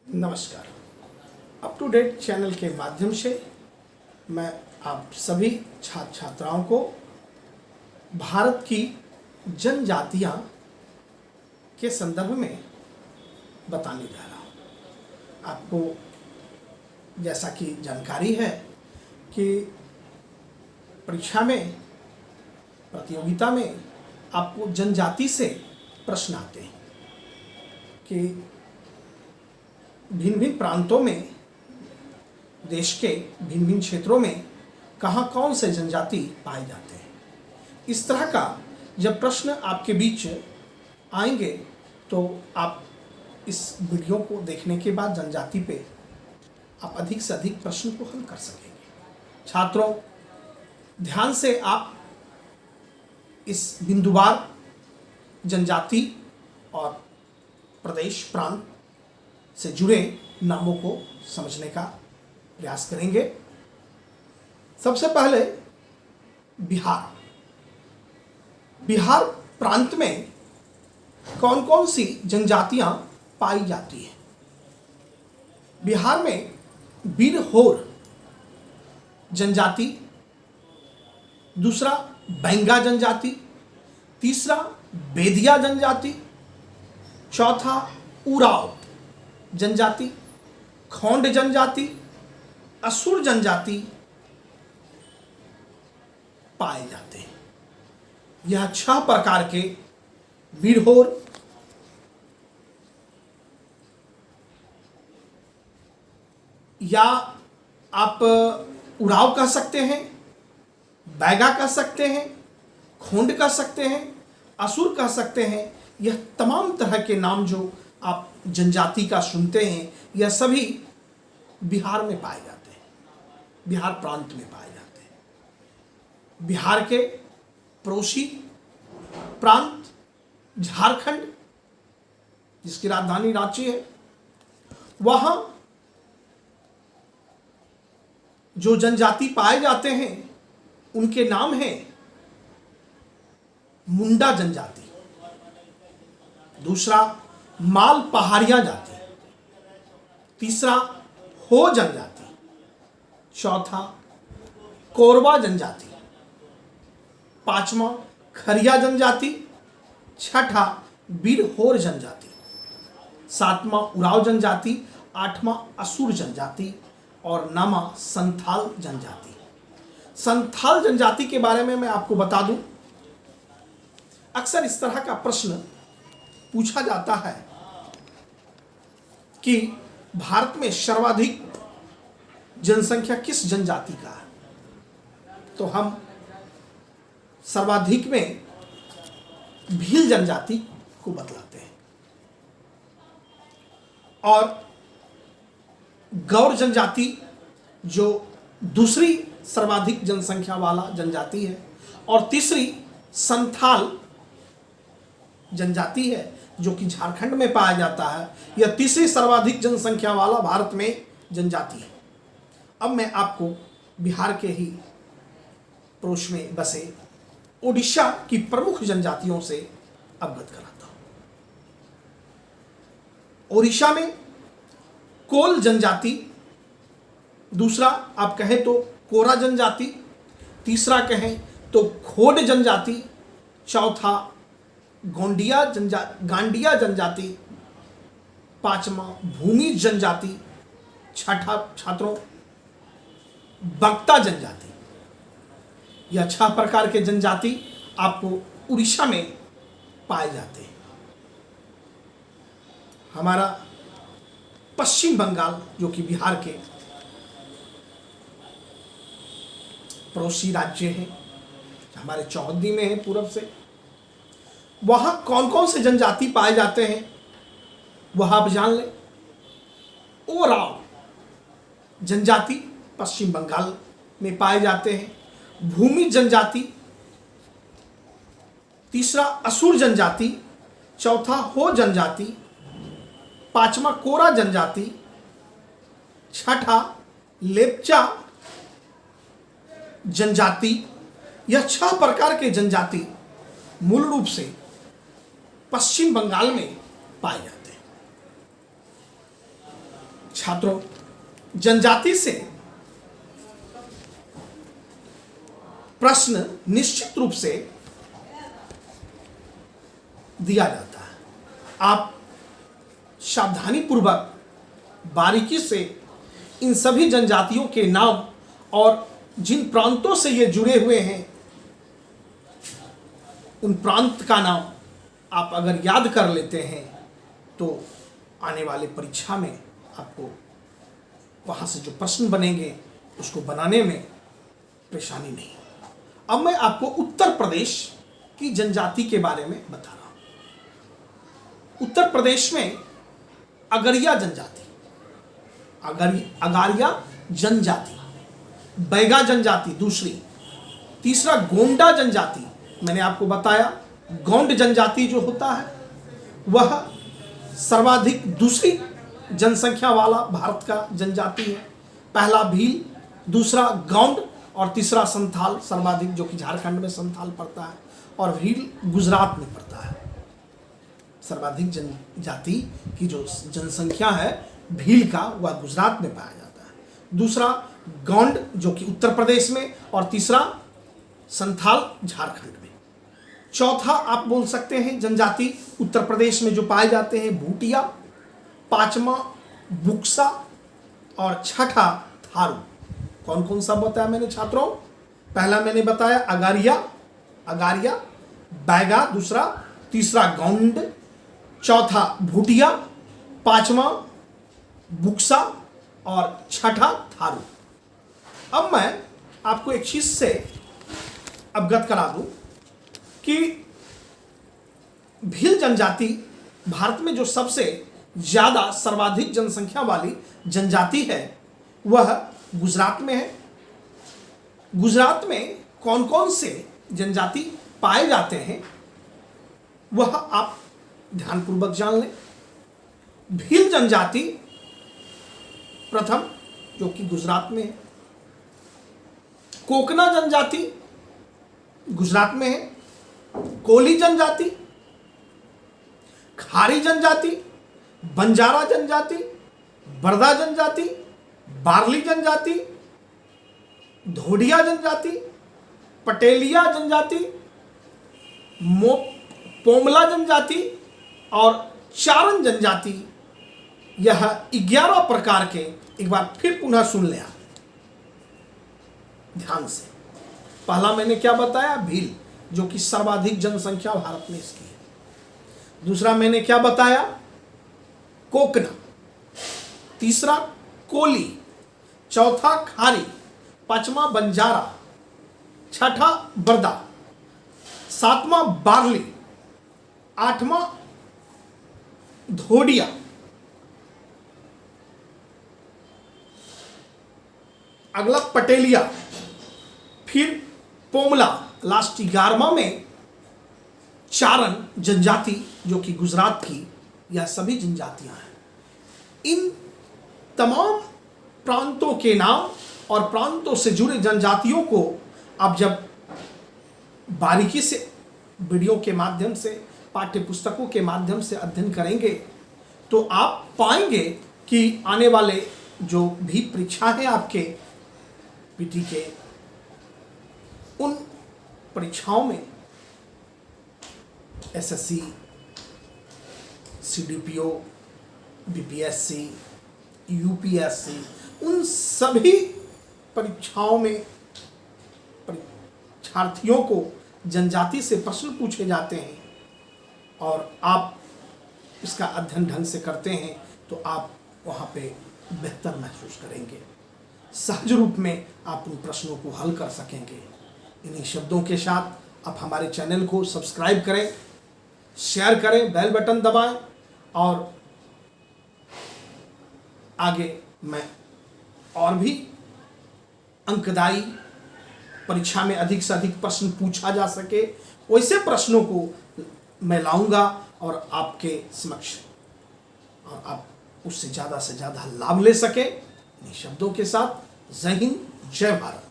नमस्कार। Up to date channel के माध्यम से मैं आप सभी छात्र छात्राओं को भारत की जनजातियां के संदर्भ में बताने जा रहा हूं। आपको जैसा कि जानकारी है कि परीक्षा में, प्रतियोगिता में आपको जनजाति से प्रश्न आते हैं कि भिन्न भिन्न प्रांतों में, देश के भिन्न भिन्न क्षेत्रों में कहाँ कौन से जनजाति पाए जाते हैं। इस तरह का जब प्रश्न आपके बीच आएंगे तो आप इस वीडियो को देखने के बाद जनजाति पे आप अधिक से अधिक प्रश्न को हल कर सकेंगे। छात्रों, ध्यान से आप इस बिंदुवार जनजाति और प्रदेश प्रांत से जुड़े नामों को समझने का प्रयास करेंगे। सबसे पहले बिहार प्रांत में कौन कौन सी जनजातियां पाई जाती हैं। बिहार में बिरहोर जनजाति, दूसरा बैंगा जनजाति, तीसरा बेदिया जनजाति, चौथा उराव जनजाति, खोंड जनजाति, असुर जनजाति पाए जाते हैं। यह 6 प्रकार के बिरहोर, या आप उराव कह सकते हैं, बैगा कह सकते हैं, खोंड कह सकते हैं, असुर कह सकते हैं। यह तमाम तरह के नाम जो आप जनजाति का सुनते हैं, यह सभी बिहार में पाए जाते हैं, बिहार प्रांत में पाए जाते हैं। बिहार के पड़ोसी प्रांत झारखंड, जिसकी राजधानी रांची है, वहां जो जनजाति पाए जाते हैं उनके नाम हैं मुंडा जनजाति, दूसरा माल पहाड़िया जाति, तीसरा हो जनजाति, चौथा कोरबा जनजाति, पांचवा खरिया जनजाति, छठा बिरहोर जनजाति, सातवां उराव जनजाति, आठवां असुर जनजाति और नौवां संथाल जनजाति। संथाल जनजाति के बारे में मैं आपको बता दूं, अक्सर इस तरह का प्रश्न पूछा जाता है कि भारत में सर्वाधिक जनसंख्या किस जनजाति का है, तो हम सर्वाधिक में भील जनजाति को बतलाते हैं। और गौर जनजाति जो दूसरी सर्वाधिक जनसंख्या वाला जनजाति है, और तीसरी संथाल जनजाति है जो कि झारखंड में पाया जाता है। यह तीसरी सर्वाधिक जनसंख्या वाला भारत में जनजाति है। अब मैं आपको बिहार के ही पड़ोस में बसे ओडिशा की प्रमुख जनजातियों से अवगत कराता हूं। ओडिशा में कोल जनजाति, दूसरा आप कहें तो कोरा जनजाति, तीसरा कहें तो खोड जनजाति, चौथा गांडिया जनजाति, पांचवा भूमि जनजाति, छठा छात्रों बक्ता जनजाति। यह 6 प्रकार के जनजाति आपको उड़ीसा में पाए जाते हैं। हमारा पश्चिम बंगाल, जो कि बिहार के पड़ोसी राज्य है, हमारे चौहद्दी में है पूर्व से, वहां कौन कौन से जनजाति पाए जाते हैं वह आप जान लें। ओराव जनजाति पश्चिम बंगाल में पाए जाते हैं। भूमि जनजाति, तीसरा असुर जनजाति, चौथा हो जनजाति, पांचवा कोरा जनजाति, छठा लेप्चा जनजाति। यह 6 प्रकार के जनजाति मूल रूप से पश्चिम बंगाल में पाए जाते हैं। छात्रों, जनजाति से प्रश्न निश्चित रूप से दिया जाता है। आप सावधानी पूर्वक बारीकी से इन सभी जनजातियों के नाम और जिन प्रांतों से ये जुड़े हुए हैं उन प्रांत का नाम आप अगर याद कर लेते हैं तो आने वाले परीक्षा में आपको वहाँ से जो प्रश्न बनेंगे उसको बनाने में परेशानी नहीं। अब मैं आपको उत्तर प्रदेश की जनजाति के बारे में बता रहा हूँ। उत्तर प्रदेश में अगरिया जनजाति, अगारिया जनजाति, बैगा जनजाति दूसरी, तीसरा गोंडा जनजाति, मैंने आपको बताया गोंड जनजाति जो होता है वह सर्वाधिक दूसरी जनसंख्या वाला भारत का जनजाति है। पहला भील, दूसरा गौंड और तीसरा संथाल सर्वाधिक, जो कि झारखंड में संथाल पड़ता है, और भील गुजरात में पड़ता है। सर्वाधिक जनजाति की जो जनसंख्या है भील का वह गुजरात में पाया जाता है। दूसरा गौंड जो कि उत्तर प्रदेश में, और तीसरा संथाल झारखंड में। चौथा आप बोल सकते हैं जनजाति उत्तर प्रदेश में जो पाए जाते हैं भूटिया, पांचवा बुक्सा और छठा थारू। कौन कौन सा बताया मैंने छात्रों? पहला मैंने बताया अगारिया, बैगा दूसरा, तीसरा गौंड, चौथा भूटिया, पांचवा बुक्सा और छठा थारू। अब मैं आपको एक चीज से अवगत करा दूं कि भील जनजाति भारत में जो सबसे ज्यादा सर्वाधिक जनसंख्या वाली जनजाति है वह गुजरात में है। गुजरात में कौन कौन से जनजाति पाए जाते हैं वह आप ध्यानपूर्वक जान लें। भील जनजाति प्रथम जो कि गुजरात में है, कोकना जनजाति गुजरात में है, कोली जनजाति, खारी जनजाति, बंजारा जनजाति, बरदा जनजाति, बारली जनजाति, धोडिया जनजाति, पटेलिया जनजाति, पोमला जनजाति और चारण जनजाति, यह 11 प्रकार के, एक बार फिर पुनः सुन लें आप ध्यान से। पहला मैंने क्या बताया? भील, जो कि सर्वाधिक जनसंख्या भारत में इसकी है। दूसरा मैंने क्या बताया? कोकना, तीसरा कोली, चौथा खारी, पांचवा बंजारा, छठा बरदा, सातवां बारली, आठवां धोडिया, अगला पटेलिया, फिर पोमला, लास्ट 11वां में चारण जनजाति जो कि गुजरात की। यह सभी जनजातियां हैं। इन तमाम प्रांतों के नाम और प्रांतों से जुड़े जनजातियों को आप जब बारीकी से वीडियो के माध्यम से, पाठ्य पुस्तकों के माध्यम से अध्ययन करेंगे तो आप पाएंगे कि आने वाले जो भी परीक्षा है आपके पीटी के, उन परीक्षाओं में एसएससी, सीडीपीओ, बीपीएससी, यूपीएससी, उन सभी परीक्षाओं में परीक्षार्थियों को जनजाति से प्रश्न पूछे जाते हैं और आप इसका अध्ययन ढंग से करते हैं तो आप वहाँ पे बेहतर महसूस करेंगे। सहज रूप में आप उन प्रश्नों को हल कर सकेंगे। इन्हीं शब्दों के साथ आप हमारे चैनल को सब्सक्राइब करें, शेयर करें, बेल बटन दबाएं और आगे मैं और भी अंकदायी, परीक्षा में अधिक से अधिक प्रश्न पूछा जा सके वैसे प्रश्नों को मैं लाऊंगा और आपके समक्ष, और आप उससे ज़्यादा से ज़्यादा लाभ ले सके। इन शब्दों के साथ जय हिंद, जय भारत।